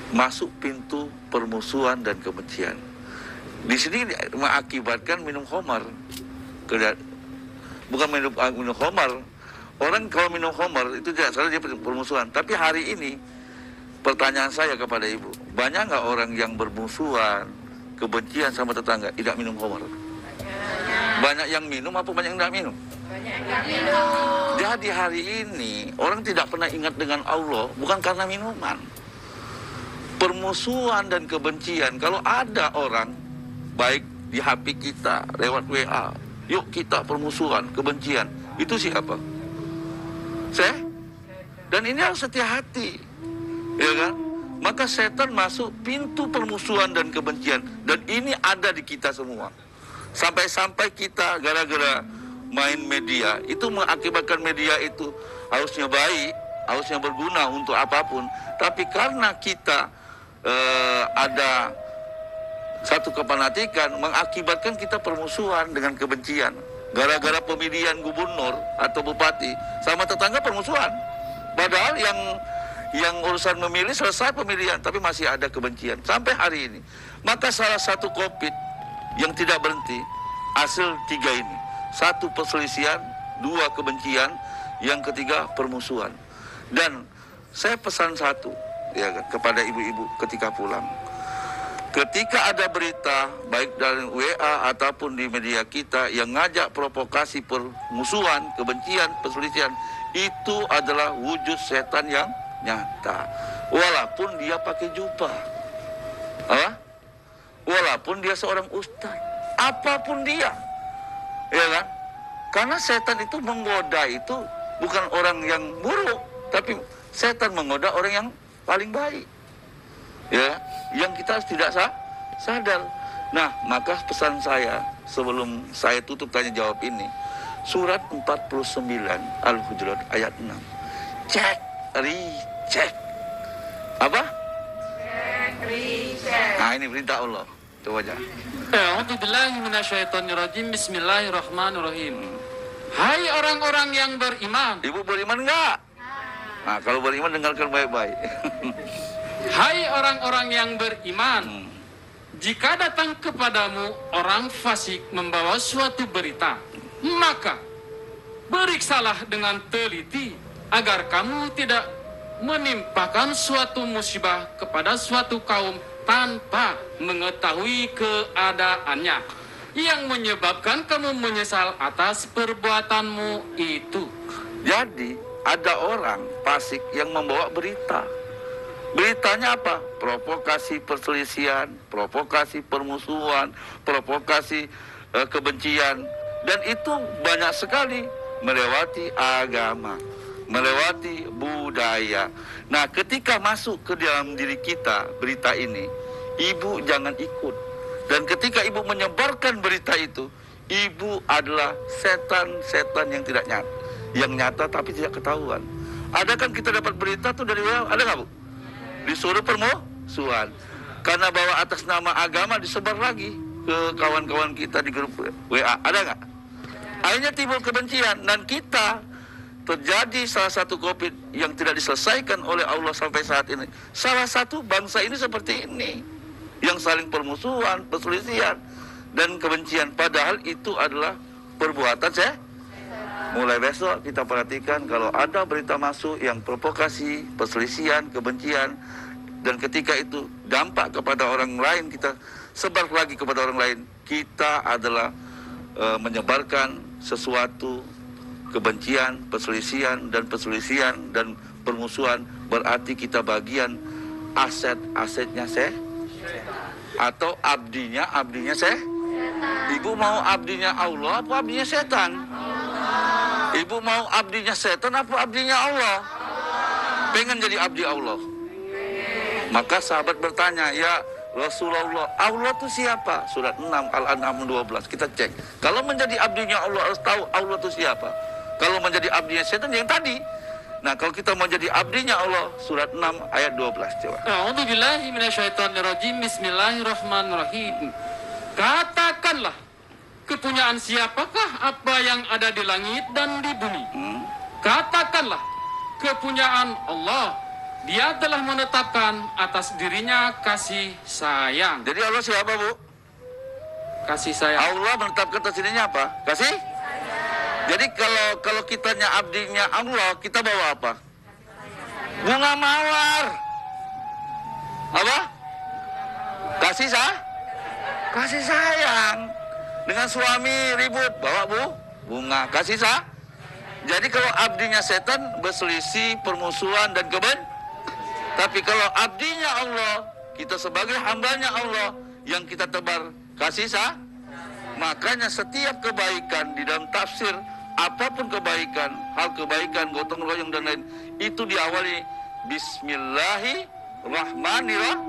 masuk pintu permusuhan dan kebencian. Di sini mengakibatkan minum khamar. Bukan minum khamar. Orang kalau minum khamar itu tidak salah, dia permusuhan. Tapi hari ini pertanyaan saya kepada ibu, banyak nggak orang yang bermusuhan, kebencian sama tetangga, tidak minum khamar? Banyak yang minum apa banyak yang tidak minum? Banyak yang minum. Jadi hari ini orang tidak pernah ingat dengan Allah bukan karena minuman. Permusuhan dan kebencian, kalau ada orang baik di HP kita lewat WA, yuk kita permusuhan, kebencian, itu siapa? Dan ini harus hati-hati, ya kan? Maka setan masuk pintu permusuhan dan kebencian, dan ini ada di kita semua. Sampai-sampai kita gara-gara main media itu mengakibatkan media itu harusnya baik, harusnya berguna untuk apapun, tapi karena kita ada satu kefanatikan mengakibatkan kita permusuhan dengan kebencian. Gara-gara pemilihan gubernur atau bupati sama tetangga permusuhan. Padahal yang urusan memilih selesai pemilihan, tapi masih ada kebencian sampai hari ini. Maka salah satu COVID yang tidak berhenti hasil 3 ini. 1 perselisihan, 2 kebencian, yang ketiga permusuhan. Dan saya pesan satu ya kepada ibu-ibu ketika pulang. Ketika ada berita baik dari WA ataupun di media kita yang ngajak provokasi permusuhan, kebencian, perselisihan, itu adalah wujud setan yang nyata. Walaupun dia pakai jubah, walaupun dia seorang ustaz, apapun dia, ya kan? Karena setan itu menggoda itu bukan orang yang buruk, tapi setan menggoda orang yang paling baik. Ya, yang kita tidak sadar. Nah, maka pesan saya sebelum saya tutup tanya jawab ini, surat 49 Al-Hujurat ayat 6. Cek, recheck. Apa? Cek, recheck. Nah, ini perintah Allah. Coba aja. A'udzubillahi minasyaitonirrajim. Bismillahirrahmanirrahim. Hai orang-orang yang beriman. Ibu beriman enggak? Nah, kalau beriman dengarkan baik-baik. Hai orang-orang yang beriman, jika datang kepadamu orang fasik membawa suatu berita, maka periksalah dengan teliti agar kamu tidak menimpakan suatu musibah kepada suatu kaum tanpa mengetahui keadaannya, yang menyebabkan kamu menyesal atas perbuatanmu itu. Jadi ada orang fasik yang membawa berita. Beritanya apa? Provokasi perselisihan, provokasi permusuhan, provokasi kebencian. Dan itu banyak sekali melewati agama, melewati budaya. Nah, ketika masuk ke dalam diri kita berita ini, ibu jangan ikut. Dan ketika ibu menyebarkan berita itu, ibu adalah setan-setan yang tidak nyata, yang nyata tapi tidak ketahuan. Ada kan kita dapat berita tuh dari WA, ada nggak Bu? Disuruh permusuhan. Karena bawa atas nama agama disebar lagi ke kawan-kawan kita di grup WA. Ada nggak? Akhirnya timbul kebencian. Dan kita terjadi salah satu COVID yang tidak diselesaikan oleh Allah sampai saat ini. Salah satu bangsa ini seperti ini. Yang saling permusuhan, perselisihan, dan kebencian. Padahal itu adalah perbuatan saya. Mulai besok kita perhatikan kalau ada berita masuk yang provokasi, perselisihan, kebencian, dan ketika itu dampak kepada orang lain, kita sebar lagi kepada orang lain. Kita adalah menyebarkan sesuatu kebencian, perselisihan dan permusuhan. Berarti kita bagian asetnya saya atau abdinya saya. Ibu mau abdinya Allah apa abdinya setan? Ibu mau abdinya setan apa abdinya Allah? Pengen jadi abdi Allah. Maka sahabat bertanya, ya Rasulullah, Allah itu siapa? Surat 6 Al-An'am 12. Kita cek. Kalau menjadi abdinya Allah harus tahu Allah itu siapa. Kalau menjadi abdinya setan yang tadi. Nah, kalau kita mau jadi abdinya Allah, surat 6 ayat 12 coba. A'udzubillahi minasyaitonirrajim. Bismillahirrahmanirrahim. Katakanlah, kepunyaan siapakah apa yang ada di langit dan di bumi? Katakanlah, kepunyaan Allah. Dia telah menetapkan atas dirinya kasih sayang. Jadi Allah siapa, Bu? Kasih sayang. Allah menetapkan atas dirinya apa? Kasih? Jadi kalau kitanya abdinya Allah, kita bawa apa? Bunga mawar. Apa? Kasih kasih sayang. Dengan suami ribut, bawa bunga kasih sayang. Jadi kalau abdinya setan berselisih, permusuhan dan tapi kalau abdinya Allah, kita sebagai hambanya Allah yang kita tebar kasih sayang, makanya setiap kebaikan di dalam tafsir, apapun kebaikan, hal kebaikan, gotong royong dan lain, itu diawali Bismillahirrahmanirrahim.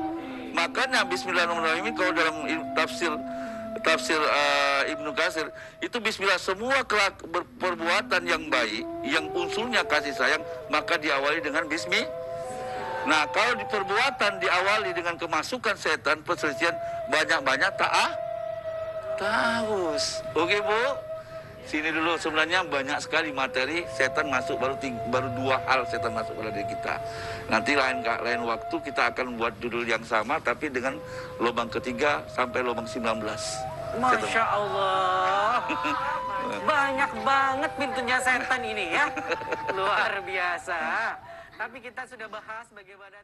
Makanya Bismillahirrahmanirrahim kalau dalam tafsir Ibnu Katsir itu Bismillah, semua perbuatan yang baik yang unsurnya kasih sayang maka diawali dengan Bismi. Nah kalau di perbuatan diawali dengan kemasukan setan, perselisihan, banyak-banyak taus. Oke Bu, sini dulu. Sebenarnya banyak sekali materi setan masuk, baru 2 hal setan masuk pada diri kita. Nanti lain waktu kita akan buat judul yang sama tapi dengan lubang ketiga sampai lubang 19. Masya Allah. Banyak banget pintunya setan ini ya. Luar biasa. Tapi kita sudah bahas bagaimana